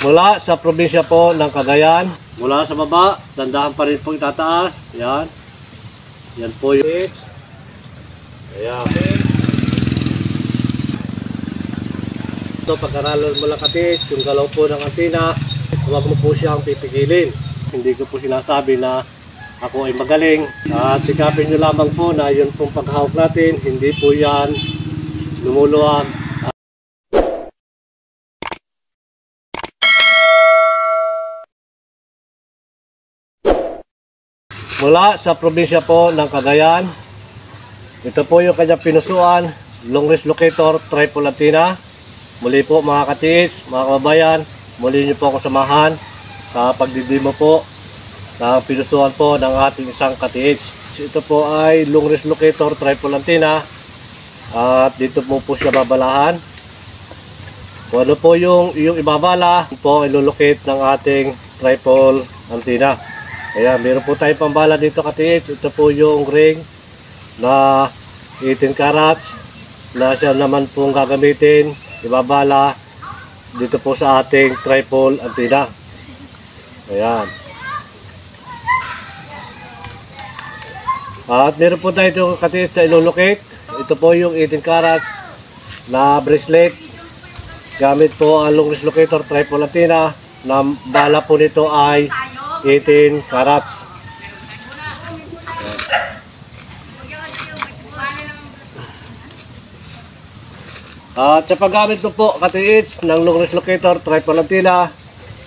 Mula sa probinsya po ng Cagayan. Mula sa baba, dandahan pa rin po itataas. Yan. Yan po yung ayan. Ito, pag-aralan mo lang katis, yung galaw po ng antina, huwag mo po siyang pipigilin. Hindi ko po sinasabi na ako ay magaling. At sikapin nyo lamang po na yun pong paghahawak natin, hindi po yan lumuluwag. Mula sa probinsya po ng Cagayan, ito po yung kanyang pinusuan, long range locator triple antenna. Muli po mga katiis, mga kababayan, muli niyo po ako samahan sa pagdidemo po ng pinusuan po ng ating isang katiis. Ito po ay long range locator triple antenna at dito po siya babalahan. Kung ano po yung ibabala, po ilulocate ng ating triple antenna. Ayan, meron po tayong pambala dito katiis. Ito po yung ring na 18 carats na siya naman pong gagamitin, ibabala dito po sa ating triple antenna. Ayan. At meron po tayo itong katiis na ilulocate. Ito po yung 18 carats na bracelet. Gamit po ang long range locator triple antenna na bala po nito ay 18 carats. At sa paggamit mo po katiis ng long range locator triple antenna,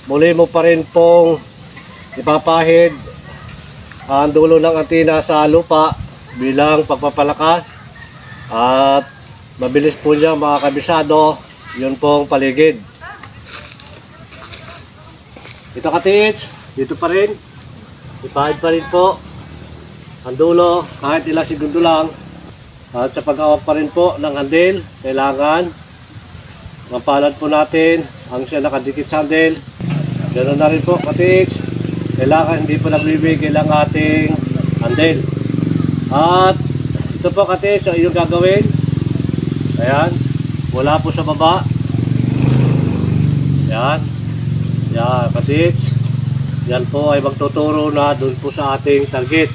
muli mo pa rin pong ipapahid ang dulo ng antenna sa lupa bilang pagpapalakas at mabilis po niya makakabisado yun pong paligid. Ito katiis, dito pa rin, ipahid pa rin po ang dulo kahit ilang segundo lang. At sa paghawak pa rin po ng handle, kailangan mapalan po natin ang siya nakadikit sa handle. Ganoon na rin po katiis, kailangan hindi po nagbibigil ang ating handle. At ito po katiis ang iyong gagawin. Ayan, mula po sa baba. Ayan, yan katiis. Yan po ay magtuturo na doon po sa ating target.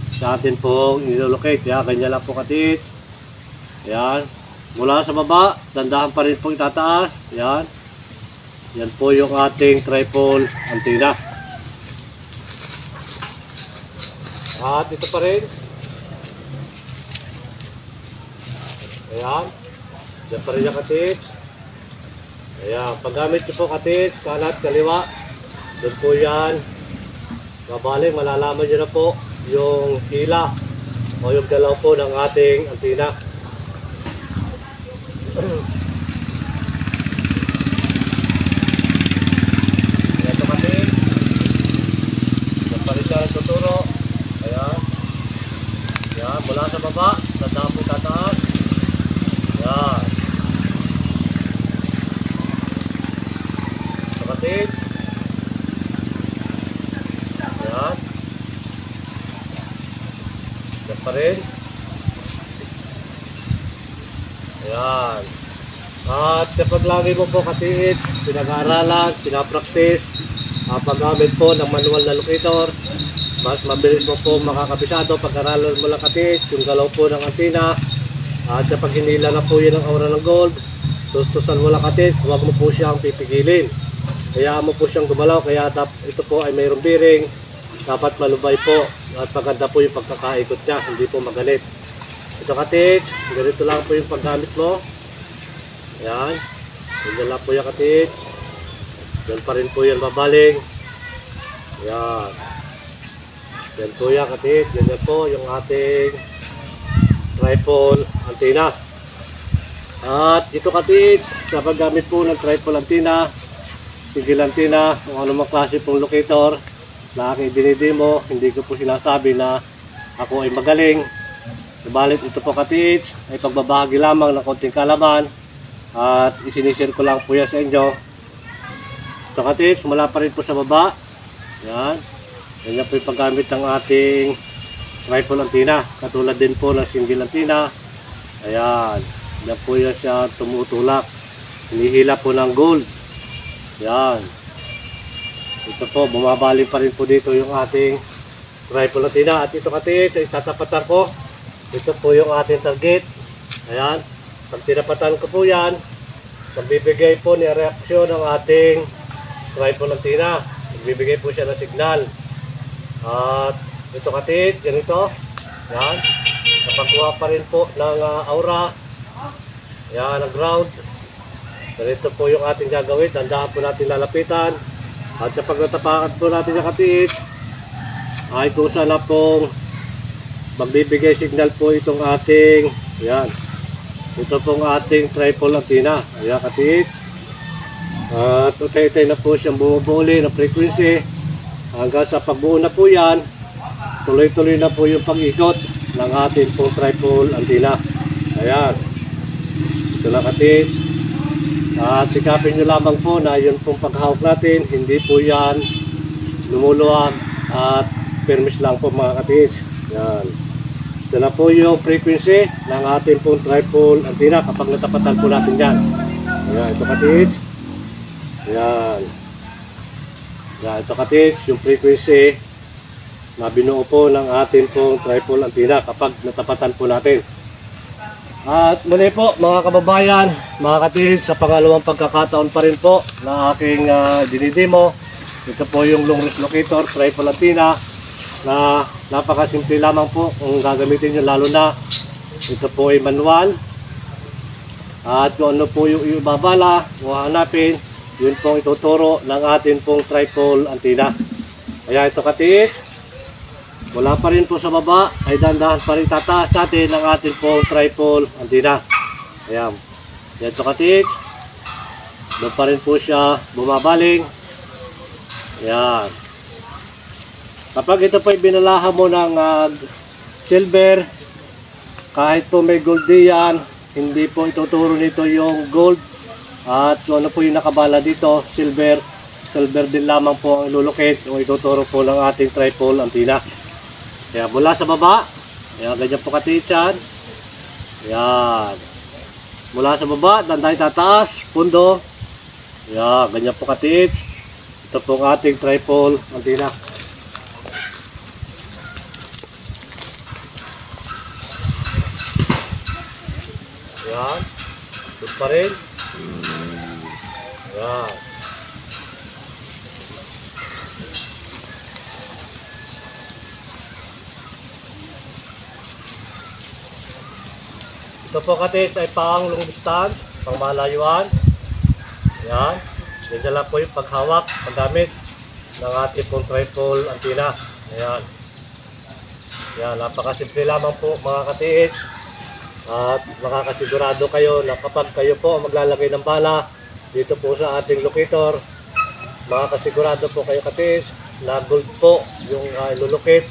Sa atin pong ilolocate. Yan, ganyan lang po katiis. Yan. Mula sa baba, dandahan pa rin po itataas. Yan. Yan po yung ating triple antenna. At ito pa rin. Ayan. Yan pa rin yung katiis. Ayan. Paggamit nyo po katiis, kanan, kaliwa. Doon po yan. Mabaling, malalaman nyo na po yung hila o yung galaw po ng ating antenna. Ito kasi yan pa rin siya nagtuturo. Ayan. Yan, mula sa baba, tandaan po tataas. Yan. Ito kasi yan. Yan pa rin. Ayan. At kapag lagi mo po katiis, pinag-aaralan, pinapraktis, paggamit po ng manual na locator, mas mabilis mo po makakabisado. Pag-aralan mo lang katiis, yung galaw po ng antenna. At kapag hinila na po yun ang aura ng gold, tustusan mo lang katiis, huwag mo po siyang pipigilin. Hayaan mo po siyang gumalaw, kaya ito po ay mayroong bearing. Dapat malubay po at maganda po yung pagkakaikot niya, hindi po magalit. Ito katiis, ganito lang po yung paggamit mo. Ayan, ganyan lang po yung katiis. Yan pa rin po yan babaling. Ayan. Yan po yung katiis, ganyan po yung ating triple antenna. At ito katiis, sa paggamit po ng triple antenna, single antenna, kung anumang klase pong locator na aking dinidemo, hindi ko po sinasabi na ako ay magaling. Subalit ito po katiis ay pagbabahagi lamang ng konting kalaman at isinishare ko lang po yan sa inyo. Ito katiis, mula pa rin po sa baba. Yan. Yan po yung paggamit ng ating triple antenna. Katulad din po ng single antenna. Ayan. Yan po yan siya tumutulak. Hinihila po ng gold. Yan. Ito po, bumabaling pa rin po dito yung ating tripod antenna. At ito katiits, ay tatapatan ko. Ito po yung ating target. Ayan. Pag tinapatan ko po yan, nagbibigay po ni reaksyon ng ating tripod antenna. Nagbibigay po siya ng signal. At ito katiits, ganito. Ayan. Napakuha pa rin po ng aura. Ayan, ang ground. Ganito po yung ating gagawin. Tandaan po natin lalapitan. At kapag natapakan po natin yung katiit, ay kusa na pong magbibigay signal po itong ating, yan, ito pong ating tripod antenna. Ayan katiit. At utay-utay na po siyang bumubuli ng frequency. Hanggang sa pagbuo na po yan, tuloy-tuloy na po yung pag-ikot ng ating pong tripod antenna. Ayan. Ito na katiit. At sikapin nyo lamang po na yun pong paghawak natin, hindi po yan lumuluwag at permis lang po mga katiits. Yan. Ito na po yung frequency ng ating pong tripod antenna kapag natapatan po natin yan. Ayan, ito katiits. Yan. Yan, ito katiits, yung frequency na binuo po ng ating pong tripod antenna kapag natapatan po natin. At muli po mga kababayan, mga katiits, sa pangalawang pagkakataon pa rin po na aking dinidemo. Ito po yung long range locator, tripod antenna, na napakasimple lamang po kung gagamitin nyo, lalo na ito po ay manual. At kung ano po yung ibabala, kung hanapin, yun pong ituturo ng ating pong tripod antenna. Kaya ito katiits, wala pa rin po sa baba, ay dandahan pa rin tataas natin ang ating pong tripod antenna. Ayan. Yan ito katiits. Doon pa rin po siya bumabaling. Ayan. Kapag ito po ay binalaha mo ng silver, kahit po may gold diyan, hindi po ituturo nito yung gold. At kung ano po yung nakabala dito, silver din lamang po ang ilulukit o ituturo po ng ating tripod antenna. Kaya mula sa baba, kaya ganyan po katiitsan. Yan. Mula sa baba, dandahin tataas, pundo. Yan, ganyan po katiits. Ito po ang ating tripod antenna. Yan. Ito pa rin. Yan. Ito po katiits ay pang long distance, pang malayuan. Yan. Yan lang po yung paghawak, paggamit ng ating pong tripod antenna. Ayan. Yan, napakasimple lamang po mga katiits. At makakasigurado kayo na kapag kayo po maglalagay ng bala dito po sa ating locator, makakasigurado po kayo katiits na gold po yung ilulukit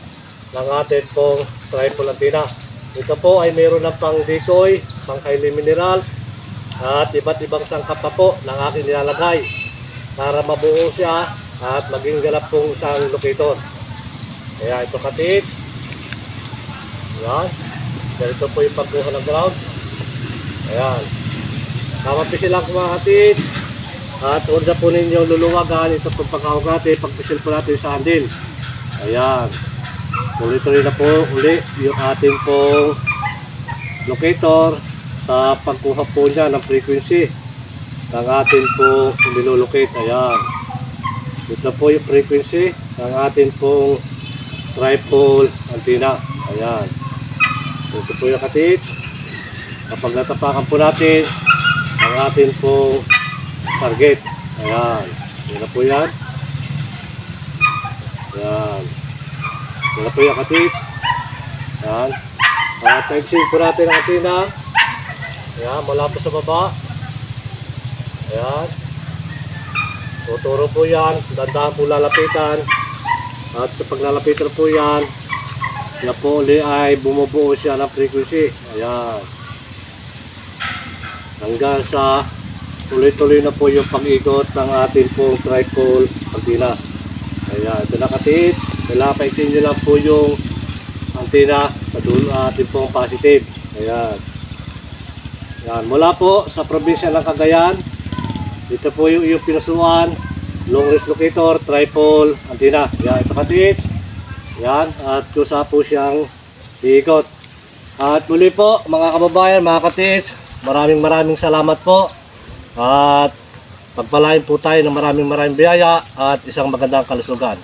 ng ating pong tripod antenna. Ito po ay mayroon ng pang decoy, pang highly mineral, at iba't ibang sangkap pa po ng aking nilalagay para mabuo siya at maging galap pong isang locator. Kaya ito katiits. Ayan. Ganito po yung pagkuha ng ground. Ayan. Kamapisi lang mga katiits. At huwag na po ninyo luluwagan. Ito pong paghawag natin, pagpisil po natin sa handle. Ayan. Tuloy-tuloy na po uli yung ating pong locator sa pagkuha po niya ng frequency ng ating pong nilolocate. Ayan. Ito po yung frequency ng ating pong tripod antenna. Ayan. Ito po yung katiits. Kapag natapakan po natin ang ating pong target. Ayan. Yan na po yan. Ayan. Yan na po yung katiits. Ayan. Type-sync po natin ang antenna. Ayan. Mula po sa baba. Ayan. Tuturo po yan. Dandahan po lalapitan. At kapag lalapitan po yan, yan po ulit ay bumubuo siya ng frequency. Ayan. Hanggang sa tuloy-tuloy na po yung pag-ikot ng ating pong tripod antenna. Ayan. Ito na katiits. Kailangan pa-extend nyo lang po yung antenna sa dulo ating pong positive. Ayan. Ayan. Mula po sa probinsya ng Cagayan, ito po yung pinasuan long range locator, tripod, antenna. Yan, ito ka-TH. Yan, at kusa po siyang iikot. At muli po mga kababayan, mga ka-TH, maraming salamat po. At pagpalain po tayo ng maraming biyaya at isang magandang kalusugan.